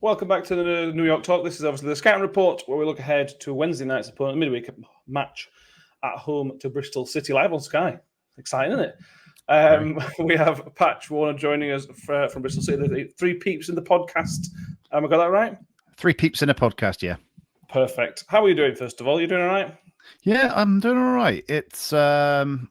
welcome back to the New York Talk. This is obviously the Scouting Report, where we look ahead to Wednesday night's opponent, midweek match at home to Bristol City, live on Sky. Exciting, isn't it? We have Patch Warner joining us from Bristol City. The three peeps in the podcast. I got that right? Three peeps in a podcast, yeah. Perfect. How are you doing, first of all? You doing all right? Yeah, I'm doing all right. It's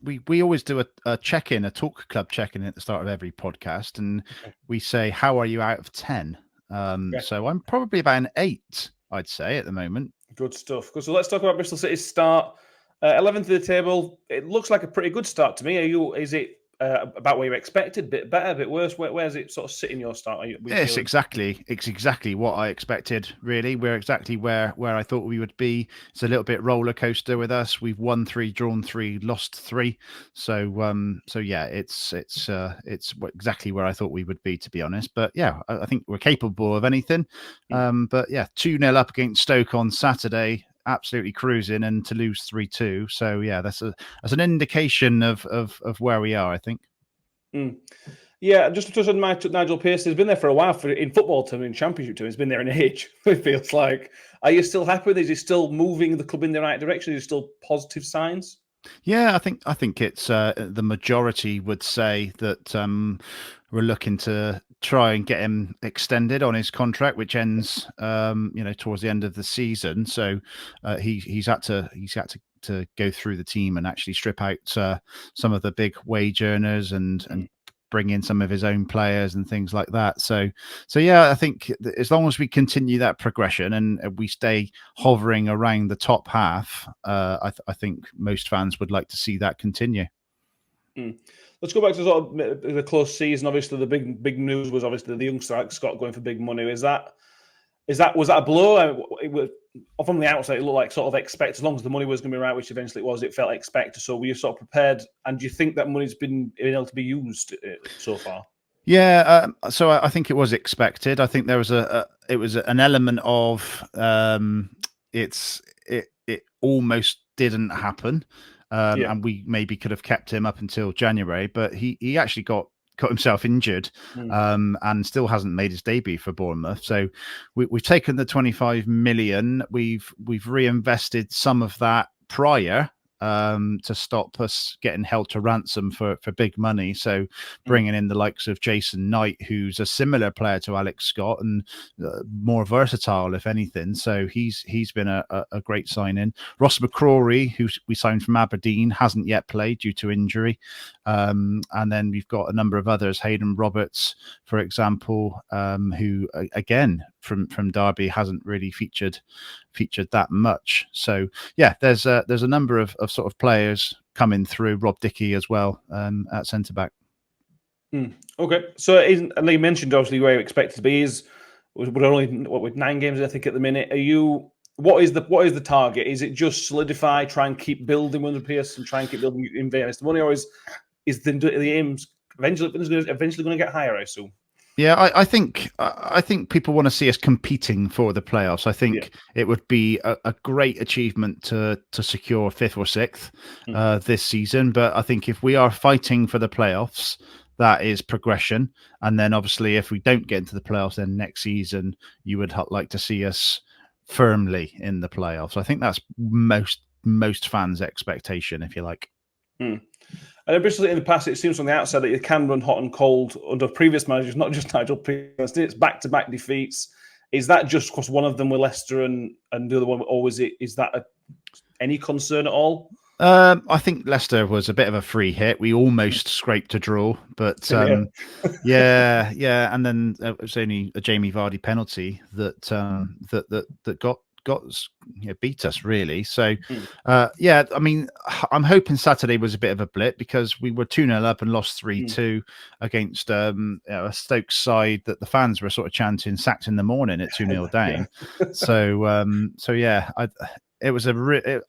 we always do a check-in, a talk club check-in at the start of every podcast, and we say, how are you out of 10? So I'm probably about an 8, I'd say, at the moment. Good stuff. So let's talk about Bristol City's start. 11th of the table. It looks like a pretty good start to me. Is it about what you expected? A bit better, a bit worse? Where's it sort of sitting your start? It's exactly what I expected, really. We're exactly where I thought we would be. It's a little bit roller coaster with us. We've won 3, drawn 3, lost 3. So yeah, it's exactly where I thought we would be, to be honest. But yeah, I think we're capable of anything. But yeah, 2-0 up against Stoke on Saturday. Absolutely cruising, and to lose 3-2. So yeah, that's an indication of where we are, I think. Yeah, just to touch on Nigel Pearce, he's been there for a while in football terms, in championship terms. He's been there in age, it feels like. Are you still happy with it? Is he still moving the club in the right direction? Is there still positive signs? Yeah, I think it's the majority would say that we're looking to try and get him extended on his contract, which ends towards the end of the season. So he's had to go through the team and actually strip out some of the big wage earners and bring in some of his own players and things like that. So yeah, I think as long as we continue that progression and we stay hovering around the top half, I think most fans would like to see that continue. Let's go back to sort of the close season. Obviously, the big news was obviously the youngster Alex Scott going for big money. Was that a blow? From the outside, it looked like sort of expect, as long as the money was going to be right, which eventually it was. It felt expected. So were you sort of prepared? And do you think that money's been able to be used so far? Yeah, so I think it was expected. I think there was it was an element of it almost didn't happen. And we maybe could have kept him up until January, but he actually got himself injured and still hasn't made his debut for Bournemouth. So we've taken the 25 million. We've reinvested some of that prior to stop us getting held to ransom for big money. So bringing in the likes of Jason Knight, who's a similar player to Alex Scott and more versatile, if anything. So he's been a great sign-in. Ross McCrory, who we signed from Aberdeen, hasn't yet played due to injury. And then we've got a number of others, Hayden Roberts, for example, who again from Derby hasn't really featured that much. So yeah, there's a number of sort of players coming through. Rob Dickey as well at centre back. Okay, so and you mentioned obviously where you expected to be we're only with 9 games I think at the minute. What is the target? Is it just solidify, try and keep building under Pearce and try and keep building, invest the money, or is the aims eventually going to get higher, I assume? Yeah, I think people want to see us competing for the playoffs. I think it would be a great achievement to secure 5th or 6th this season. But I think if we are fighting for the playoffs, that is progression. And then obviously, if we don't get into the playoffs, then next season you would like to see us firmly in the playoffs. I think that's most fans' expectation, if you like. And in Bristol, in the past, it seems from the outside that you can run hot and cold under previous managers, not just Nigel Pearce. It's back-to-back defeats. Is that just because one of them were Leicester and the other one, or is that any concern at all? I think Leicester was a bit of a free hit. We almost scraped a draw, but yeah. And then it was only a Jamie Vardy penalty that got beat us, really. So yeah, I mean, I'm hoping Saturday was a bit of a blip because we were 2-0 up and lost 3-2 against a Stoke side that the fans were sort of chanting sacked in the morning at 2-0 down. So yeah,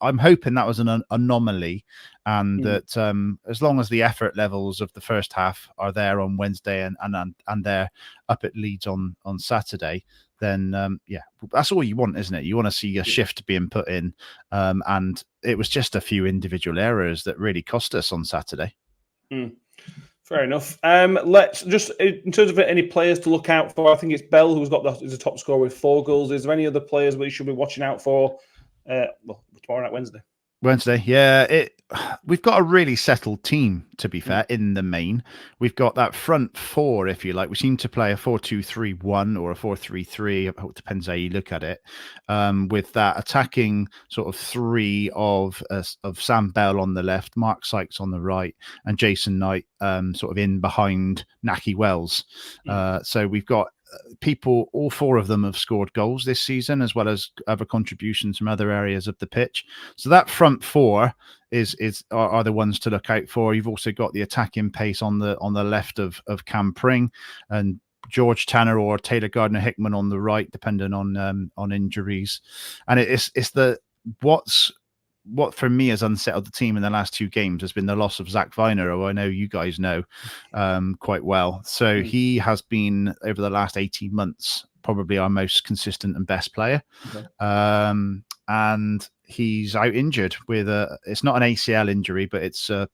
I'm hoping that was an anomaly, and that as long as the effort levels of the first half are there on Wednesday and they're up at Leeds on Saturday, then yeah, that's all you want, isn't it? You want to see a shift being put in, and it was just a few individual errors that really cost us on Saturday. Fair enough. Let's just, in terms of any players to look out for, I think it's Bell who's got the top scorer with 4 goals. Is there any other players we should be watching out for? Tomorrow night, Wednesday. Yeah. We've got a really settled team, to be fair, in the main. We've got that front 4, if you like. We seem to play a 4-2-3-1 or a 4-3-3. It depends how you look at it. With that attacking sort of 3 of Sam Bell on the left, Mark Sykes on the right, and Jason Knight sort of in behind Naki Wells. So we've got people, all 4 of them have scored goals this season, as well as other contributions from other areas of the pitch. So that front 4 are the ones to look out for. You've also got the attacking pace on the left of Cam Pring and George Tanner or Taylor Gardner Hickman on the right, depending on injuries. And what for me has unsettled the team in the last 2 games has been the loss of Zach Viner, who I know you guys know quite well. So he has been, over the last 18 months, probably our most consistent and best player. Okay. And he's out injured with it's not an ACL injury, but it's a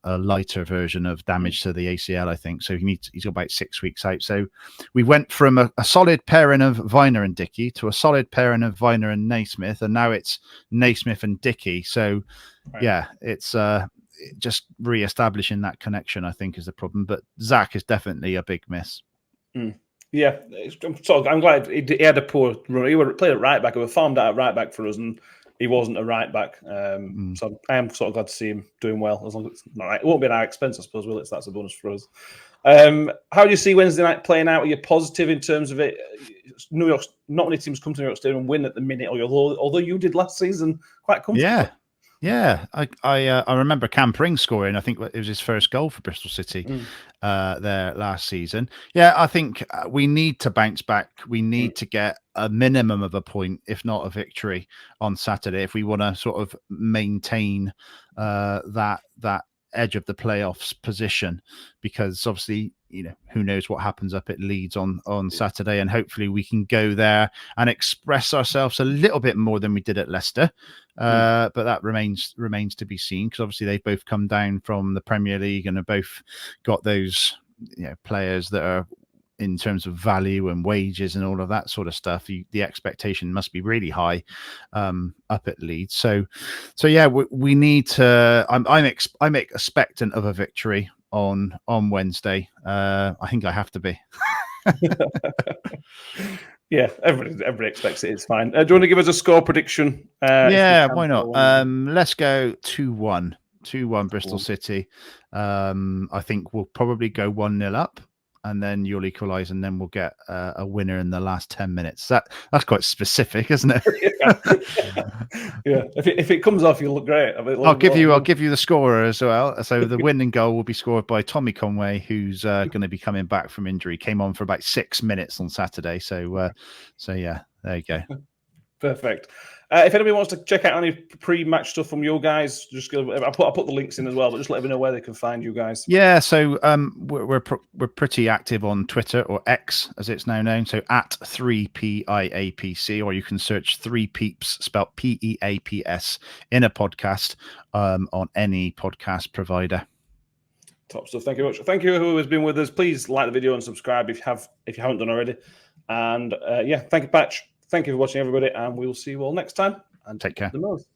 lighter version of damage to the ACL, I think. So he's about 6 weeks out. So we went from a solid pairing of Viner and Dickey to a solid pairing of Viner and Naismith, and now it's Naismith and Dickey. So yeah, it's just re-establishing that connection, I think, is the problem. But Zach is definitely a big miss. Yeah, I'm glad he had a poor run. He played at right back. He was farmed out at right back for us, and he wasn't a right back. So I am sort of glad to see him doing well, as long as it's not right. It won't be at our expense, I suppose, will it? So that's a bonus for us. How do you see Wednesday night playing out? Are you positive in terms of it? New York, not many teams come to New York Stadium and win at the minute, although you did last season quite comfortably. Yeah. I remember Cam Pring scoring. I think it was his first goal for Bristol City there last season. Yeah, I think we need to bounce back. We need to get a minimum of a point, if not a victory, on Saturday if we want to sort of maintain that edge of the playoffs position, because obviously, who knows what happens up at Leeds on Saturday, and hopefully we can go there and express ourselves a little bit more than we did at Leicester. But that remains to be seen, because obviously they've both come down from the Premier League and have both got those players that are, in terms of value and wages and all of that sort of stuff, the expectation must be really high up at Leeds. So yeah, we need to. I'm expectant of a victory on Wednesday. I think I have to be. Yeah, everybody expects it. It's fine. Do you want to give us a score prediction? Yeah, why not? Let's go 2-1. 2-1 Bristol City. I think we'll probably go 1-0 up, and then you'll equalise, and then we'll get a winner in the last 10 minutes. That's quite specific, isn't it? Yeah. If it comes off, you'll look great. I'll give you the scorer as well. So the winning goal will be scored by Tommy Conway, who's going to be coming back from injury. Came on for about 6 minutes on Saturday. So yeah, there you go. Perfect. If anybody wants to check out any pre-match stuff from you guys, just I'll put the links in as well, but just let me know where they can find you guys. Yeah, so we're pretty active on Twitter, or X as it's now known. So at 3PIAPC, or you can search 3 Peeps, spelled PEAPS, in a podcast on any podcast provider. Top stuff. Thank you very much. Thank you who has been with us. Please like the video and subscribe if you haven't done already. And yeah, thank you, Patch. Thank you for watching, everybody, and we'll see you all next time. And take care. The most.